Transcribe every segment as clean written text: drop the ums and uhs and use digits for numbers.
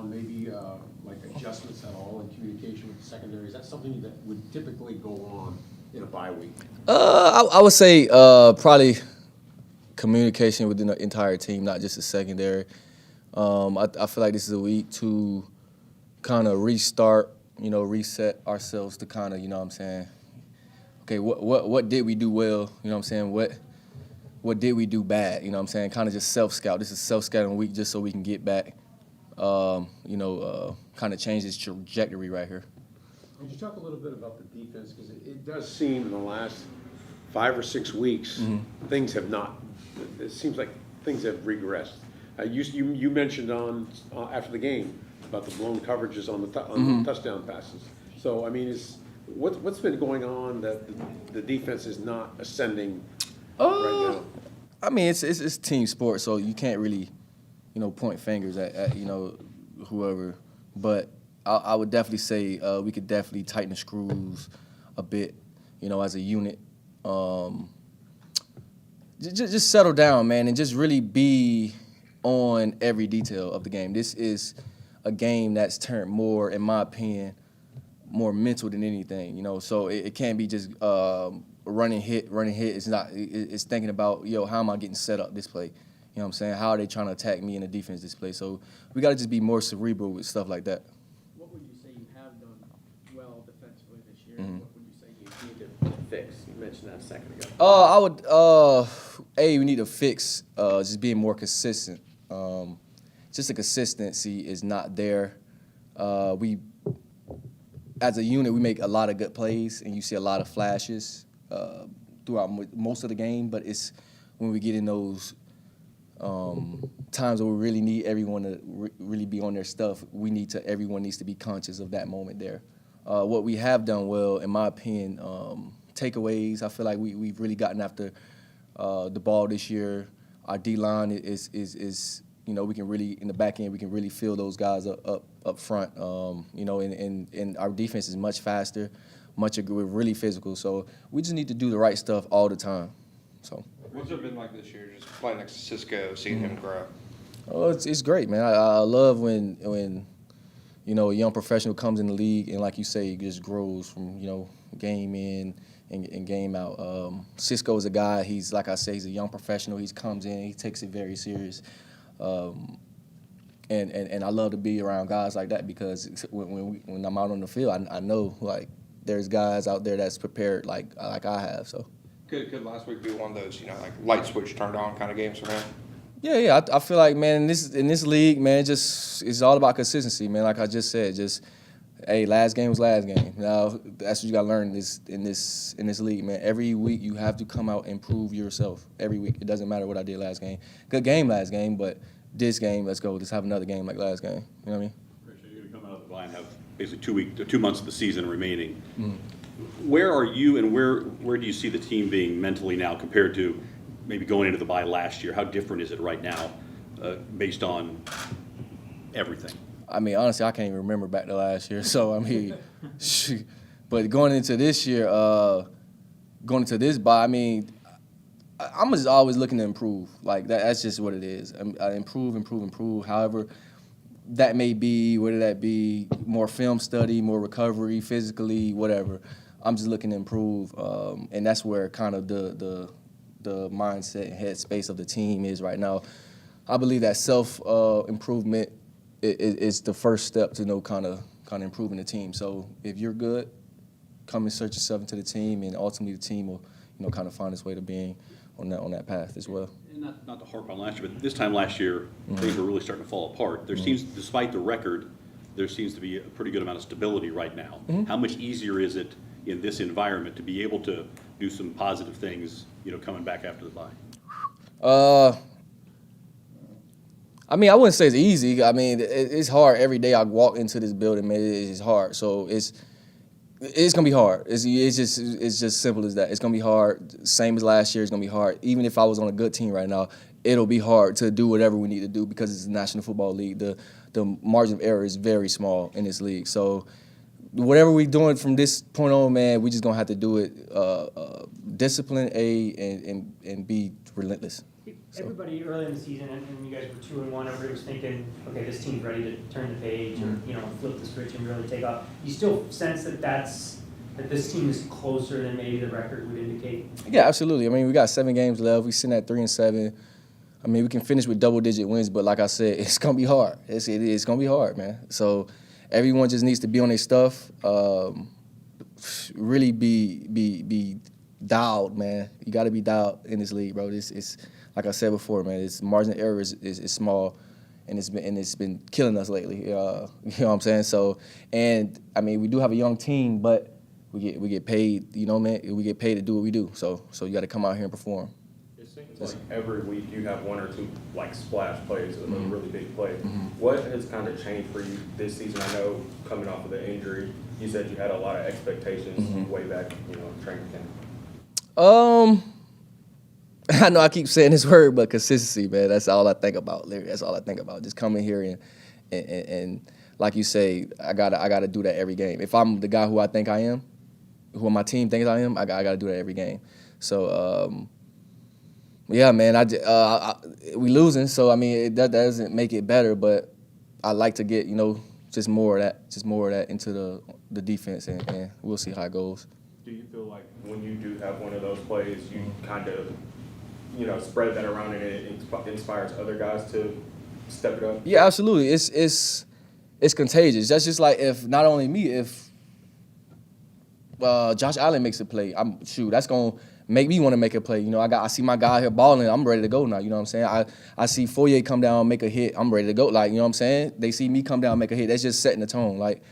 on maybe like adjustments at all in communication with the secondary? Is that something that would typically go on in a bye week? I would say probably communication within the entire team, not just the secondary. I feel like this is a week to kind of restart, reset ourselves to kind of, you know what I'm saying, okay, what did we do well, you know what I'm saying, what did we do bad, you know what I'm saying, kind of just self-scout. This is self-scouting week just so we can get back, kind of change this trajectory right here. Could you talk a little bit about the defense? Because it does seem in the last 5 or 6 weeks, things have not, it seems like things have regressed. You mentioned after the game about the blown coverages on the touchdown passes. So, I mean, what's been going on that the defense is not ascending right now? I mean, it's team sport, so you can't really, point fingers at whoever. But I would definitely say we could definitely tighten the screws a bit, as a unit. Just settle down, man, and just really be on every detail of the game. This is a game that's turned more, in my opinion, more mental than anything, So it can't be just running hit. It's not. It's thinking about, how am I getting set up this play? You know what I'm saying? How are they trying to attack me in the defense this play? So we got to just be more cerebral with stuff like that. What would you say you have done well defensively this year? Mm-hmm. What would you say you need to fix? You mentioned that a second ago. I would. We need to fix just being more consistent. Just the consistency is not there. We, as a unit, we make a lot of good plays, and you see a lot of flashes throughout most of the game. But it's when we get in those times where we really need everyone to really be on their stuff. Everyone needs to be conscious of that moment there. What we have done well, in my opinion, takeaways. I feel like we've really gotten after the ball this year. Our D-line is we can really, in the back end, we can really feel those guys up front, and our defense is much faster, we're really physical. So we just need to do the right stuff all the time. So. What's it been like this year, just playing next to Cisco, seeing him grow? Oh, it's great, man. I love when a young professional comes in the league and, like you say, he just grows from, game in and game out. Cisco is a guy, he's like I say, he's a young professional. He comes in, he takes it very serious. And I love to be around guys like that because when I'm out on the field, I know like there's guys out there that's prepared like I have. So could last week be one of those like light switch turned on kind of games for him? Yeah. I feel like, man, in this league, man, it's all about consistency, man. Like I just said, last game was last game. Now that's what you got to learn in this league, man. Every week you have to come out and prove yourself. Every week, it doesn't matter what I did last game. Good game last game, but this game, let's go. Let's have another game like last game. You know what I mean? Christian, you're going to come out of the bye and have basically 2 months of the season remaining. Mm-hmm. Where are you, and where do you see the team being mentally now compared to maybe going into the bye last year? How different is it right now, based on everything? I mean, honestly, I can't even remember back to last year. So, I mean, but going into this year, going into this bye, I mean, I'm just always looking to improve. Like, that's just what it is. I improve. However that may be, whether that be more film study, more recovery, physically, whatever. I'm just looking to improve. And that's where kind of the mindset and headspace of the team is right now. I believe that self-improvement is the first step to kind of improving the team. So if you're good, come and search yourself into the team, and ultimately the team will, kind of find its way to being on that path as well. And not to harp on last year, but this time last year, things were really starting to fall apart. There seems, despite the record, there seems to be a pretty good amount of stability right now. How much easier is it in this environment to be able to do some positive things, coming back after the bye? I mean, I wouldn't say it's easy. I mean, it's hard. Every day I walk into this building, man, it's hard. So it's gonna be hard. It's just simple as that. It's gonna be hard. Same as last year, it's gonna be hard. Even if I was on a good team right now, it'll be hard to do whatever we need to do because it's the National Football League. The margin of error is very small in this league. So whatever we're doing from this point on, man, we just gonna have to do it discipline, and be relentless. Everybody early in the season, and you guys were 2-1, everybody was thinking, okay, this team's ready to turn the page and, flip the switch and really take off. You still sense that this team is closer than maybe the record would indicate? Yeah, absolutely. I mean, we got 7 games left. We sitting at 3-7. I mean, we can finish with double-digit wins, but like I said, it's gonna be hard. It's gonna be hard, man. So everyone just needs to be on their stuff. Really be dialed, man. You got to be dialed in this league, bro. It's like I said before, man. Its margin of error is small, and it's been killing us lately. You know what I'm saying? So, and I mean, we do have a young team, but we get paid. You know, man. We get paid to do what we do. So you got to come out here and perform. It seems like every week you have 1 or 2 like splash plays, a really big play. What has kind of changed for you this season? I know coming off of the injury, you said you had a lot of expectations way back, in training camp. I know I keep saying this word, but consistency, man. That's all I think about. Literally, that's all I think about. Just coming here and like you say, I gotta do that every game. If I'm the guy who I think I am, who my team thinks I am, I gotta do that every game. So. Yeah, man. We losing, so I mean that doesn't make it better. But I like to get just more of that into the defense, and we'll see how it goes. Do you feel like when you do have one of those plays, you kind of spread that around and it inspires other guys to step it up? Yeah, absolutely. It's contagious. That's just like if not only me, if Josh Allen makes a play, that's gonna make me want to make a play. I see my guy here balling, I'm ready to go now. You know what I'm saying? I see Foye come down, make a hit, I'm ready to go. Like, you know what I'm saying? They see me come down, make a hit. That's just setting the tone. Like,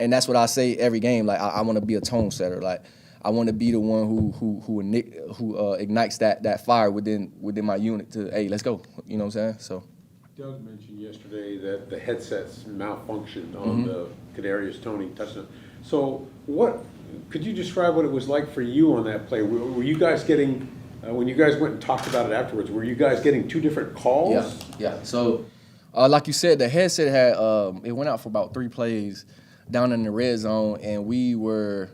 and that's what I say every game. Like, I want to be a tone setter. Like, I want to be the one who ignites that fire within my unit to, hey, let's go. You know what I'm saying? So. Doug mentioned yesterday that the headsets malfunctioned on the Kadarius Toney touchdown. So could you describe what it was like for you on that play? Were you guys getting, when you guys went and talked about it afterwards, were you guys getting 2 different calls? Yeah. So, like you said, the headset had, it went out for about 3 plays down in the red zone, and we were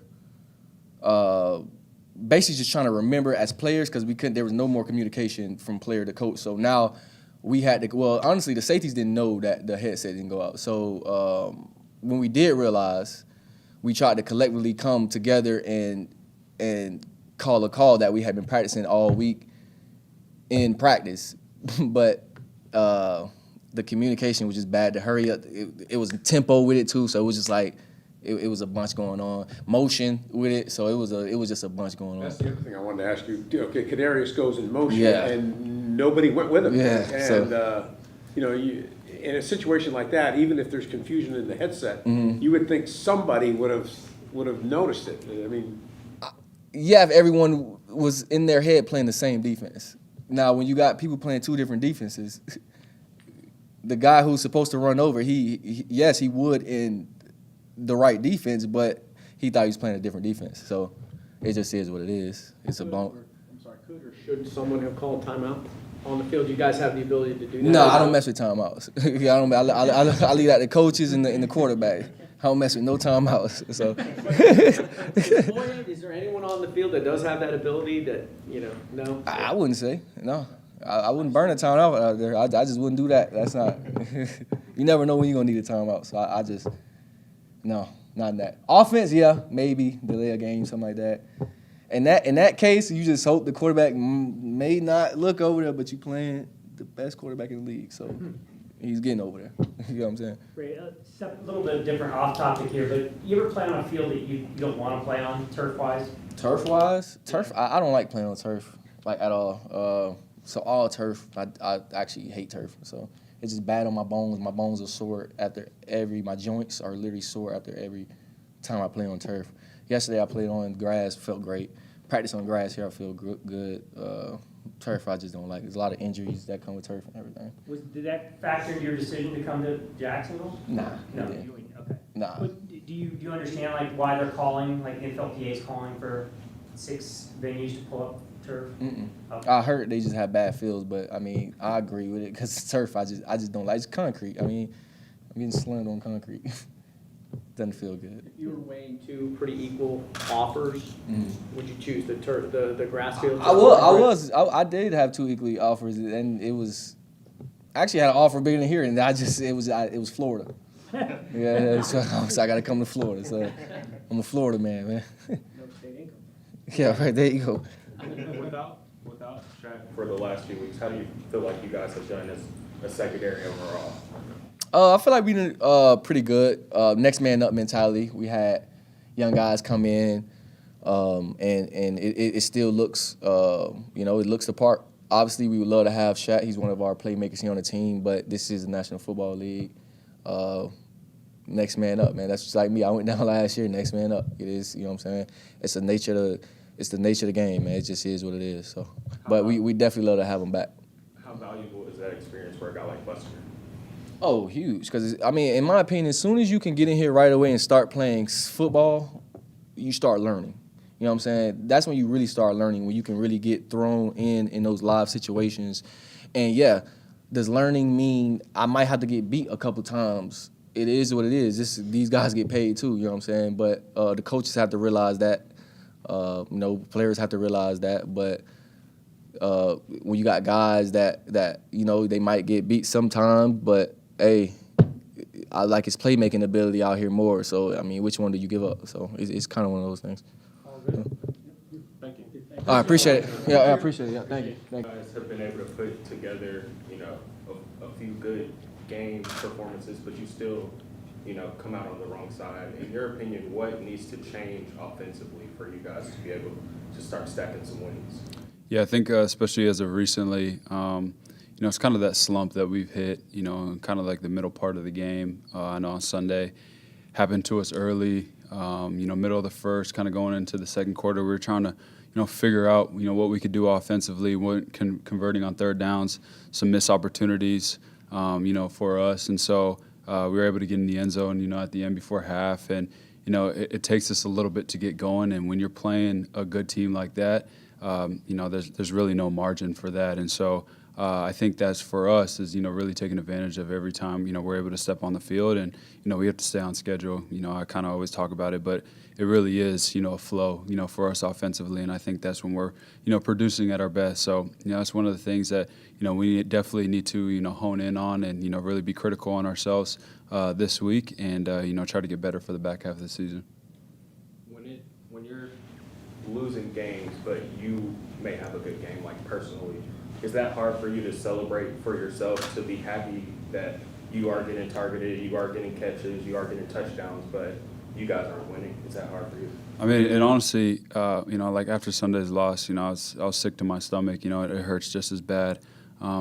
basically just trying to remember as players because there was no more communication from player to coach. So now we had to, honestly, the safeties didn't know that the headset didn't go out. So when we did realize, we tried to collectively come together and call a call that we had been practicing all week in practice. But the communication was just bad. To hurry up, it was tempo with it too, so it was just like it was a bunch going on. Motion with it, so it was just a bunch going on. That's the other thing I wanted to ask you. Okay, Kadarius goes in motion, Yeah. and nobody went with him. Yeah, And in a situation like that, even if there's confusion in the headset, you would think somebody would have noticed it. I mean, yeah, if everyone was in their head playing the same defense. Now, when you got people playing 2 different defenses, the guy who's supposed to run over, he would in the right defense, but he thought he was playing a different defense. So it just is what it is. It's a bump. I'm sorry, could or should someone have called timeout on the field? Do you guys have the ability to do that? No, I don't mess with timeouts. I leave that to coaches and the quarterback. I don't mess with no timeouts. So. Is there anyone on the field that does have that ability that, no? I wouldn't say, no. I wouldn't burn a timeout out there. I just wouldn't do that. That's not. You never know when you're going to need a timeout. So I just, no, not in that. Offense, yeah, maybe delay a game, something like that. In that case, you just hope the quarterback may not look over there, but you playing the best quarterback in the league. So he's getting over there. You know what I'm saying? Great. A little bit different off topic here, but you ever play on a field that you don't want to play on, turf-wise? Turf-wise? Turf, I don't like playing on turf, like, at all. So all turf, I actually hate turf. So it's just bad on my bones. My bones are sore my joints are literally sore after every time I play on turf. Yesterday I played on grass, felt great. Practice on grass here, I feel good. Turf, I just don't like. There's a lot of injuries that come with turf and everything. Did that factor into your decision to come to Jacksonville? Nah. No. Yeah. Okay. Nah. But do you understand why they're calling, NFLPA's calling for 6 venues to pull up turf? Okay. I heard they just have bad fields, but I mean I agree with it because turf I just don't like. It's concrete. I mean I'm getting slammed on concrete. Doesn't feel good. If you were weighing two pretty equal offers, Mm-hmm. would you choose the grass field? I did have 2 equally offers, and it was actually had an offer bigger than here, and it was Florida. Yeah, so I got to come to Florida. So I'm a Florida man. No state income. Yeah, right there you go. Without Shaq for the last few weeks, how do you feel like you guys have done as a secondary overall? I feel like we did pretty good. Next man up mentality. We had young guys come in, and it still looks, it looks the part. Obviously, we would love to have Shaq. He's one of our playmakers here on the team, but this is the National Football League. Next man up, man. That's just like me. I went down last year. Next man up. It is, you know what I'm saying? It's the nature of the game, man. It just is what it is. So, but we definitely love to have him back. How valuable is that experience for a guy like Buster? Oh, huge. Because, in my opinion, as soon as you can get in here right away and start playing football, you start learning. You know what I'm saying? That's when you really start learning, when you can really get thrown in those live situations. And, yeah, does learning mean I might have to get beat a couple times? It is what it is. These guys get paid too, you know what I'm saying? But the coaches have to realize that. Players have to realize that. But when you got guys that they might get beat sometime, but hey, I like his playmaking ability out here more. So which one do you give up? So it's kind of one of those things. All good. Thank you. All right, appreciate it. Yeah, I appreciate it. Yeah, thank you. You guys have been able to put together, a few good game performances, but you still, come out on the wrong side. In your opinion, what needs to change offensively for you guys to be able to start stacking some wins? Yeah, I think especially as of recently, it's kind of that slump that we've hit, kind of like the middle part of the game. I know on Sunday happened to us early, middle of the first, kind of going into the second quarter. We were trying to, figure out, what we could do offensively, converting on third downs, some missed opportunities, for us. And so we were able to get in the end zone, at the end before half. And, it takes us a little bit to get going. And when you're playing a good team like that, there's really no margin for that. And so I think that's for us is, really taking advantage of every time, we're able to step on the field. And, we have to stay on schedule. I kind of always talk about it, but it really is, a flow, for us offensively. And I think that's when we're, producing at our best. So, that's one of the things that, we definitely need to, hone in on and, really be critical on ourselves this week and, try to get better for the back half of the season. When you're losing games, but you may have a good game, like personally, is that hard for you to celebrate for yourself, to be happy that you are getting targeted, you are getting catches, you are getting touchdowns, but you guys aren't winning? Is that hard for you? And honestly, like after Sunday's loss, I was sick to my stomach. It hurts just as bad.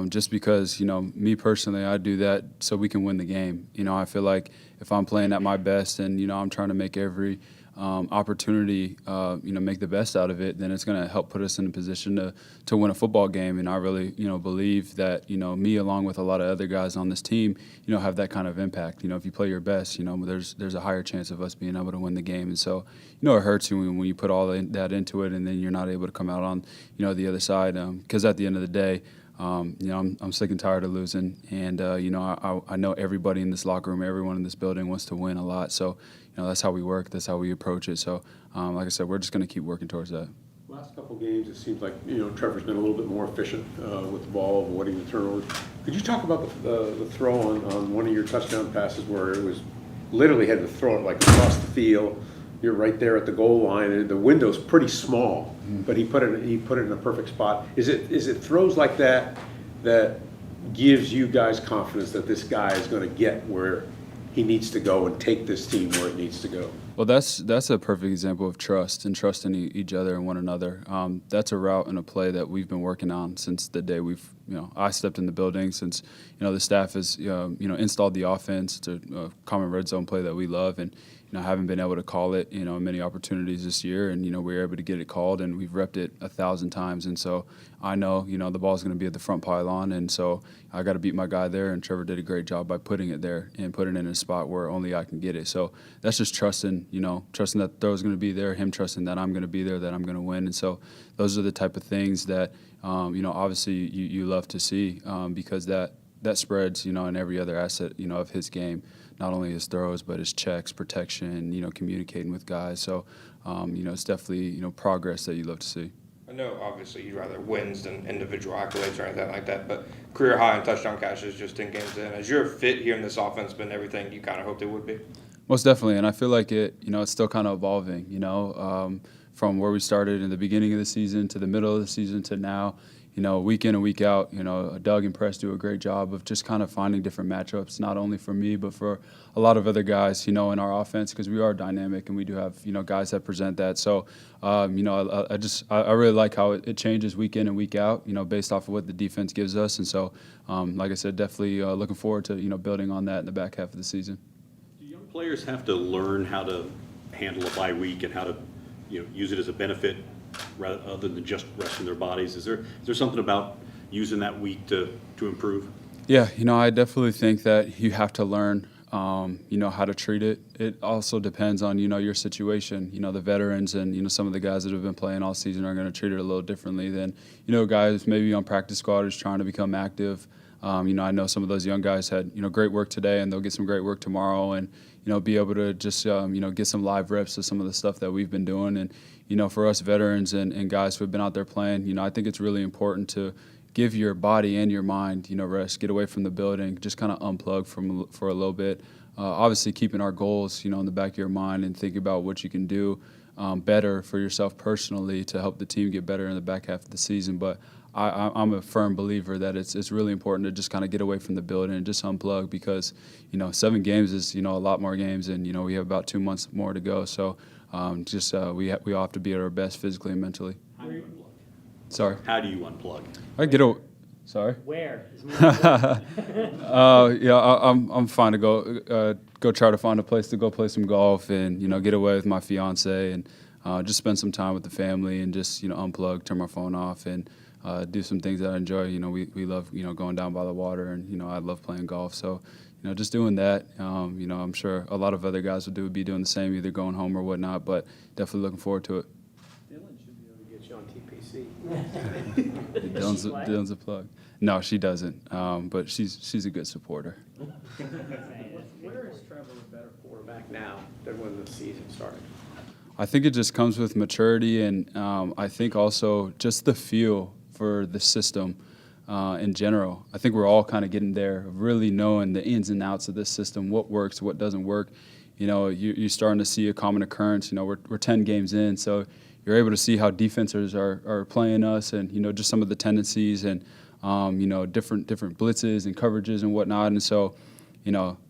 Just because, me personally, I do that so we can win the game. I feel like if I'm playing at my best and, I'm trying to make every opportunity, make the best out of it, then it's going to help put us in a position to win a football game. And I really, believe that, me along with a lot of other guys on this team, have that kind of impact. If you play your best, there's a higher chance of us being able to win the game. And so, it hurts you when you put all that into it and then you're not able to come out on, the other side. Because at the end of the day, I'm sick and tired of losing, and I know everybody in this locker room, everyone in this building wants to win a lot. So, that's how we work, that's how we approach it. So, like I said, we're just going to keep working towards that. Last couple of games, it seems like Trevor's been a little bit more efficient with the ball, avoiding the turnovers. Could you talk about the throw on one of your touchdown passes where it was literally had to throw it like across the field? You're right there at the goal line, and the window's pretty small, but he put it in a perfect spot. Is it throws like that gives you guys confidence that this guy is going to get where he needs to go and take this team where it needs to go? Well, that's a perfect example of trust and trusting each other and one another. That's a route and a play that we've been working on since the day I stepped in the building, since, the staff has, installed the offense. It's a common red zone play that we love, and, haven't been able to call it, many opportunities this year, and, we were able to get it called, and we've repped it 1,000 times. And so I know, the ball's going to be at the front pylon, and so I got to beat my guy there, and Trevor did a great job by putting it there and putting it in a spot where only I can get it. So that's just trusting that the throw's going to be there, him trusting that I'm going to be there, that I'm going to win. And so those are the type of things that, obviously you love to see because that that spreads, in every other asset, of his game, not only his throws, but his checks, protection, communicating with guys. So, it's definitely, progress that you love to see. I know obviously you'd rather wins than individual accolades or anything like that, but career high in touchdown catches just 10 games in. Has your fit here in this offense been everything you kind of hoped it would be? Most definitely, and I feel like it's still kind of evolving, from where we started in the beginning of the season to the middle of the season to now. Week in and week out, Doug and Press do a great job of just kind of finding different matchups, not only for me, but for a lot of other guys, in our offense, because we are dynamic and we do have, guys that present that. So, I really like how it changes week in and week out, based off of what the defense gives us. And so, like I said, definitely looking forward to, building on that in the back half of the season. Do young players have to learn how to handle a bye week and how to, use it as a benefit rather other than just resting their bodies? Is there something about using that week to improve? Yeah, I definitely think that you have to learn, how to treat it. It also depends on, your situation. The veterans and, some of the guys that have been playing all season are going to treat it a little differently than, guys maybe on practice squad who's trying to become active. I know some of those young guys had, great work today, and they'll get some great work tomorrow, and, be able to just, get some live reps of some of the stuff that we've been doing. And, for us veterans and guys who have been out there playing, I think it's really important to give your body and your mind, rest, get away from the building, just kind of unplug for a little bit. Obviously keeping our goals, in the back of your mind and thinking about what you can do better for yourself personally to help the team get better in the back half of the season. But I'm a firm believer that it's really important to just kind of get away from the building and just unplug, because 7 games is a lot more games, and we have about 2 months more to go. So we all have to be at our best physically and mentally. How do you unplug? Sorry. How do you unplug? I get a. Sorry. Where? I'm fine to go try to find a place to go play some golf and get away with my fiance and just spend some time with the family and just unplug, turn my phone off, and do some things that I enjoy. We love going down by the water, and I love playing golf. So just doing that. I'm sure a lot of other guys would be doing the same, either going home or whatnot. But definitely looking forward to it. Dylan should be able to get you on TPC. Dylan's a plug. No, she doesn't. But she's a good supporter. Where is Trevor a better quarterback now than when the season started? I think it just comes with maturity, and I think also just the feel for the system in general. I think we're all kind of getting there, really knowing the ins and outs of this system, what works, what doesn't work. You're starting to see a common occurrence. We're 10 games in, so you're able to see how defenses are playing us, and just some of the tendencies and different blitzes and coverages and whatnot. And so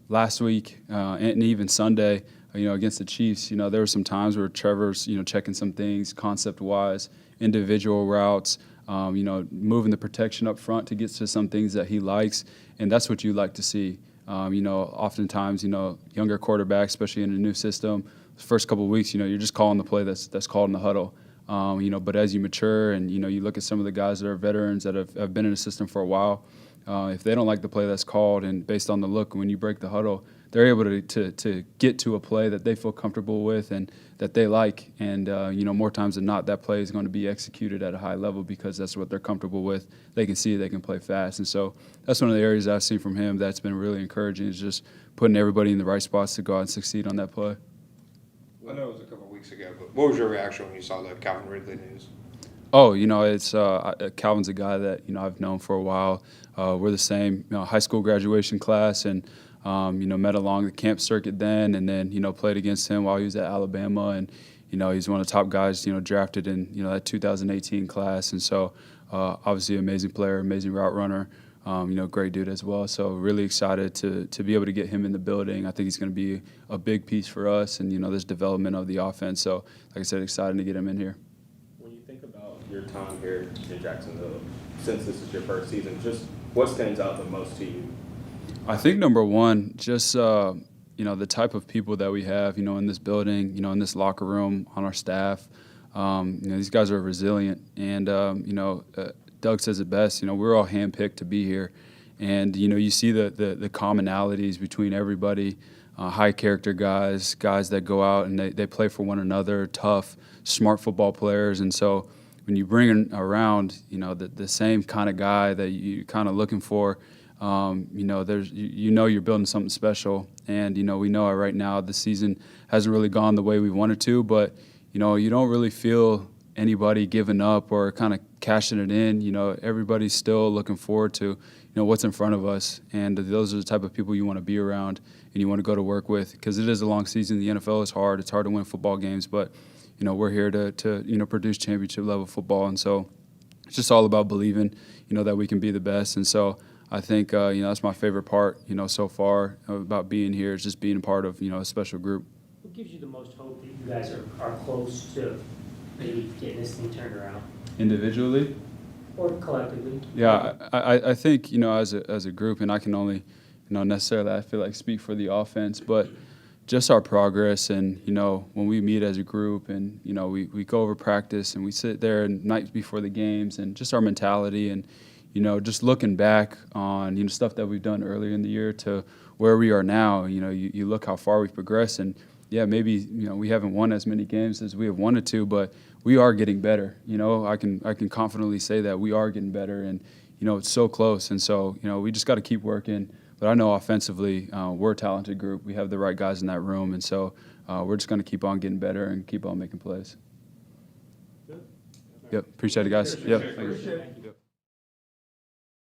last week and even Sunday, against the Chiefs, there were some times where Trevor's checking some things concept wise, individual routes, moving the protection up front to get to some things that he likes, and that's what you like to see. Oftentimes, younger quarterbacks, especially in a new system, the first couple of weeks, you're just calling the play that's called in the huddle. But as you mature and, you look at some of the guys that are veterans that have been in the system for a while, if they don't like the play that's called, and based on the look, when you break the huddle, they're able to get to a play that they feel comfortable with and that they like. And, more times than not, that play is going to be executed at a high level because that's what they're comfortable with. They can see they can play fast. And so that's one of the areas I've seen from him that's been really encouraging, is just putting everybody in the right spots to go out and succeed on that play. I know it was a couple of weeks ago, but what was your reaction when you saw the Calvin Ridley news? Oh, it's Calvin's a guy that I've known for a while. We're the same high school graduation class, and met along the camp circuit then, and then played against him while he was at Alabama, and he's one of the top guys drafted in that 2018 class, and so obviously amazing player, amazing route runner. Great dude as well. So really excited to be able to get him in the building. I think he's going to be a big piece for us, and this development of the offense. So like I said, excited to get him in here. When you think about your time here in Jacksonville, since this is your first season, just what stands out the most to you? I think number one, just the type of people that we have, in this building, in this locker room, on our staff. These guys are resilient, and Doug says it best. We're all handpicked to be here, and you see the commonalities between everybody. High character guys that go out and they play for one another, tough, smart football players, and so when you bring around the same kind of guy that you're kind of looking for, You know, you know you're building something special, and you know we know right now the season hasn't really gone the way we wanted to, but you know you don't really feel anybody giving up or kind of cashing it in. You know, everybody's still looking forward to, you know, what's in front of us. And those are the type of people you want to be around and you want to go to work with, because it is a long season. The NFL is hard. It's hard to win football games, but, you know, we're here to you know, produce championship level football. And so it's just all about believing, you know, that we can be the best. And so I think, you know, that's my favorite part, you know, so far about being here, is just being a part of, you know, a special group. What gives you the most hope that you guys are close to maybe getting this thing turned around, Individually? or collectively? Yeah, I think, you know, as a group, and I can only, you know, necessarily, I feel like, speak for the offense, but just our progress, and, you know, when we meet as a group and, you know, we go over practice and we sit there nights before the games, and just our mentality, and, you know, just looking back on, you know, stuff that we've done earlier in the year to where we are now. You know, you look how far we've progressed, and yeah, maybe, you know, we haven't won as many games as we have wanted to, but we are getting better. You know, I can confidently say that we are getting better, and, you know, it's so close. And so, you know, we just got to keep working. But I know offensively, we're a talented group. We have the right guys in that room, and so we're just going to keep on getting better and keep on making plays. Good. Yep, appreciate it, guys. Yep. Thank you. Appreciate it. Yep.